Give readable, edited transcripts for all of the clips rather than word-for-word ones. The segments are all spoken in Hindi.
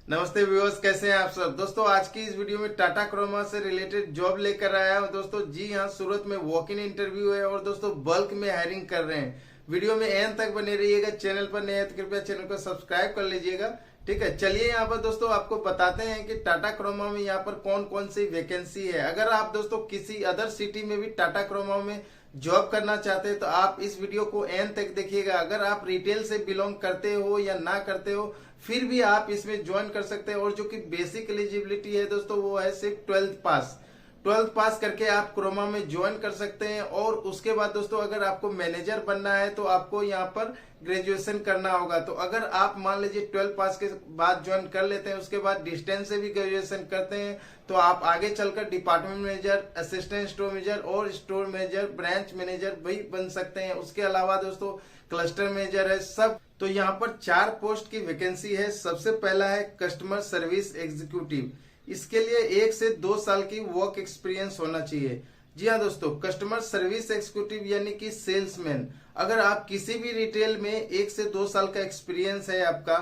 नमस्ते व्यूअर्स, कैसे हैं आप सब। दोस्तों आज की इस वीडियो में टाटा क्रोमा से रिलेटेड जॉब लेकर आया हूं। दोस्तों जी हाँ, सूरत में वॉक इन इंटरव्यू है और दोस्तों बल्क में हायरिंग कर रहे हैं। वीडियो में एंड तक बने रहिएगा। चैनल पर नए हैं तो कृपया चैनल को सब्सक्राइब कर लीजिएगा। ठीक है, चलिए यहाँ पर दोस्तों आपको बताते हैं कि टाटा क्रोमा में यहाँ पर कौन कौन सी वैकेंसी है। अगर आप दोस्तों किसी अदर सिटी में भी टाटा क्रोमा में जॉब करना चाहते हैं तो आप इस वीडियो को एंड तक देखिएगा। अगर आप रिटेल से बिलोंग करते हो या ना करते हो फिर भी आप इसमें ज्वाइन कर सकते हैं। और जो कि बेसिक एलिजिबिलिटी है दोस्तों वो है सिर्फ 12th पास करके आप क्रोमा में ज्वाइन कर सकते हैं। और उसके बाद दोस्तों अगर आपको मैनेजर बनना है तो आपको यहाँ पर ग्रेजुएशन करना होगा। तो अगर आप मान लीजिए 12 पास के बाद ज्वाइन कर लेते हैं, उसके बाद डिस्टेंस से भी ग्रेजुएशन करते हैं तो आप आगे चलकर department manager, assistant store manager और स्टोर मैनेजर, ब्रांच मैनेजर भी बन सकते हैं। उसके अलावा दोस्तों क्लस्टर मैनेजर है सब। तो यहाँ पर 4 पोस्ट की वैकेंसी है। सबसे पहला है कस्टमर सर्विस एग्जीक्यूटिव। इसके लिए 1 से 2 साल की वर्क एक्सपीरियंस होना चाहिए। जी हाँ दोस्तों, कस्टमर सर्विस एग्जीक्यूटिव यानी कि सेल्समैन। अगर आप किसी भी रिटेल में 1 से 2 साल का एक्सपीरियंस है आपका,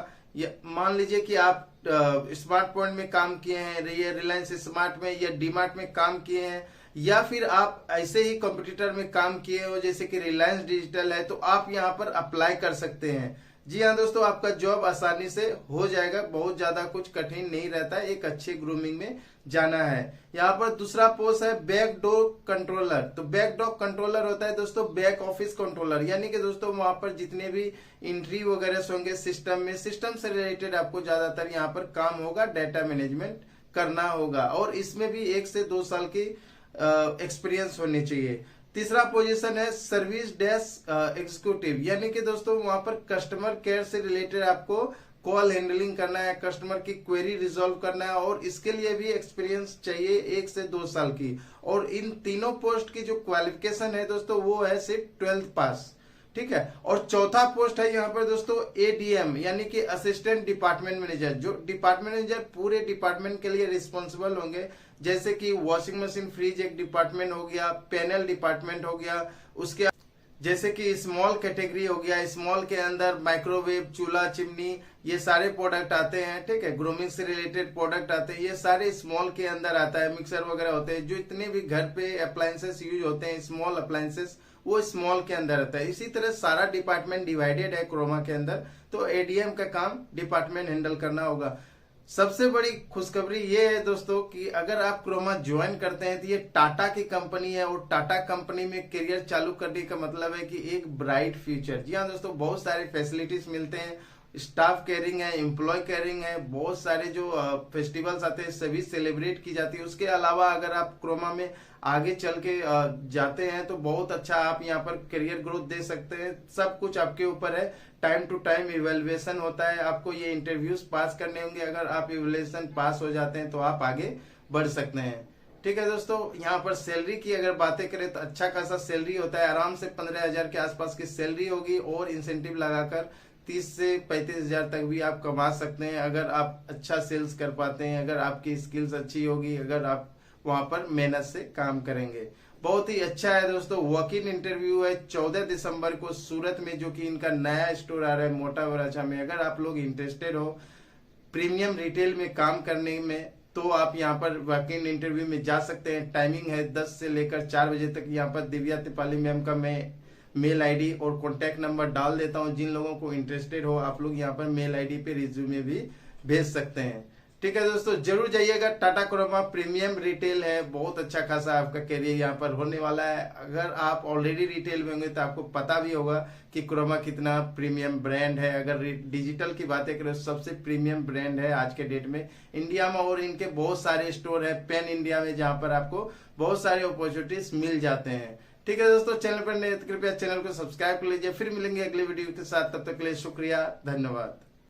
मान लीजिए कि आप स्मार्ट पॉइंट में काम किए हैं, या रिलायंस स्मार्ट में या डीमार्ट में काम किए हैं, या फिर आप ऐसे ही कंपटीटर में काम किए हो जैसे कि रिलायंस डिजिटल है, तो आप यहाँ पर अप्लाई कर सकते हैं। जी हाँ दोस्तों, आपका जॉब आसानी से हो जाएगा। बहुत ज्यादा कुछ कठिन नहीं रहता है। एक अच्छे ग्रूमिंग में जाना है। यहाँ पर दूसरा पोस्ट है बैक डोर कंट्रोलर। तो बैक डोर कंट्रोलर होता है दोस्तों बैक ऑफिस कंट्रोलर, यानी कि दोस्तों वहां पर जितने भी एंट्री वगैरह होंगे सिस्टम में, सिस्टम से रिलेटेड आपको ज्यादातर यहाँ पर काम होगा, डाटा मैनेजमेंट करना होगा। और इसमें भी 1 से 2 साल की एक्सपीरियंस होनी चाहिए। तीसरा पोजीशन है सर्विस डेस्क एग्जीक्यूटिव, यानी कि दोस्तों वहां पर कस्टमर केयर से रिलेटेड आपको कॉल हैंडलिंग करना है, कस्टमर की क्वेरी रिजॉल्व करना है और इसके लिए भी एक्सपीरियंस चाहिए 1 से 2 साल की। और इन तीनों पोस्ट की जो क्वालिफिकेशन है दोस्तों वो है सिर्फ 12th पास। ठीक है। और चौथा पोस्ट है यहाँ पर दोस्तों एडीएम, यानी कि असिस्टेंट डिपार्टमेंट मैनेजर। जो डिपार्टमेंट मैनेजर पूरे डिपार्टमेंट के लिए रिस्पॉन्सिबल होंगे, जैसे कि वॉशिंग मशीन फ्रिज एक डिपार्टमेंट हो गया, पैनल डिपार्टमेंट हो गया, उसके जैसे कि स्मॉल कैटेगरी हो गया, स्मॉल के अंदर माइक्रोवेव, चूल्हा, चिमनी, ये सारे प्रोडक्ट आते हैं। ठीक है, ग्रूमिंग से रिलेटेड प्रोडक्ट आते हैं, ये सारे स्मॉल के अंदर आता है। मिक्सर वगैरह होते हैं, जो इतने भी घर पे अप्लायंसेस यूज होते हैं, स्मॉल अप्लायंसेस, वो स्मॉल के अंदर आता है। इसी तरह सारा डिपार्टमेंट डिवाइडेड है क्रोमा के अंदर। तो एडीएम का काम डिपार्टमेंट हैंडल करना होगा। सबसे बड़ी खुशखबरी ये है दोस्तों कि अगर आप क्रोमा ज्वाइन करते हैं तो ये टाटा की कंपनी है और टाटा कंपनी में करियर चालू करने का मतलब है कि एक ब्राइट फ्यूचर। जी हाँ दोस्तों, बहुत सारे फैसिलिटीज मिलते हैं, स्टाफ केयरिंग है, एम्प्लॉय केयरिंग है, बहुत सारे जो फेस्टिवल्स आते हैं सभी सेलिब्रेट की जाती है। उसके अलावा अगर आप क्रोमा में आगे चल के जाते हैं तो बहुत अच्छा आप यहाँ पर करियर ग्रोथ दे सकते हैं। सब कुछ आपके ऊपर है। टाइम टू टाइम इवेल्युएशन होता है, आपको ये इंटरव्यूज पास करने होंगे। अगर आप इवेल्युएशन पास हो जाते हैं तो आप आगे बढ़ सकते हैं। ठीक है दोस्तों, यहाँ पर सैलरी की अगर बातें करें तो अच्छा खासा सैलरी होता है। आराम से 15,000 के आसपास की सैलरी होगी और इंसेंटिव लगाकर 30 से 35,000 तक भी आप कमा सकते हैं अगर आप अच्छा सेल्स कर पाते हैं, अगर आपकी स्किल्स अच्छी होगी, अगर आप वहां पर मेहनत से काम करेंगे। बहुत ही अच्छा है दोस्तों। वॉक इन इंटरव्यू है 14 दिसंबर को सूरत में, जो कि इनका नया स्टोर आ रहा है मोटा बराचा में। अगर आप लोग इंटरेस्टेड हो प्रीमियम रिटेल में काम करने में तो आप यहाँ पर वॉक इन इंटरव्यू में जा सकते हैं। टाइमिंग है 10 से लेकर 4 बजे तक। यहाँ पर दिव्या त्रिपाली मैम का मैं मेल आईडी और कॉन्टैक्ट नंबर डाल देता हूँ। जिन लोगों को इंटरेस्टेड हो आप लोग यहाँ पर मेल आईडी पे रिज्यूमे भी भेज सकते हैं। ठीक है दोस्तों, जरूर जाइएगा। टाटा क्रोमा प्रीमियम रिटेल है, बहुत अच्छा खासा आपका करियर यहाँ पर होने वाला है। अगर आप ऑलरेडी रिटेल में होंगे तो आपको पता भी होगा कि क्रोमा कितना प्रीमियम ब्रांड है। अगर डिजिटल की बातें करें तो सबसे प्रीमियम ब्रांड है आज के डेट में इंडिया में। और इनके बहुत सारे स्टोर है पैन इंडिया में, जहाँ पर आपको बहुत सारे अपॉर्चुनिटीज मिल जाते हैं। ठीक है दोस्तों, चैनल पर नए तो कृपया चैनल को सब्सक्राइब कर लीजिए। फिर मिलेंगे अगले वीडियो के साथ, तब तक के लिए शुक्रिया, धन्यवाद।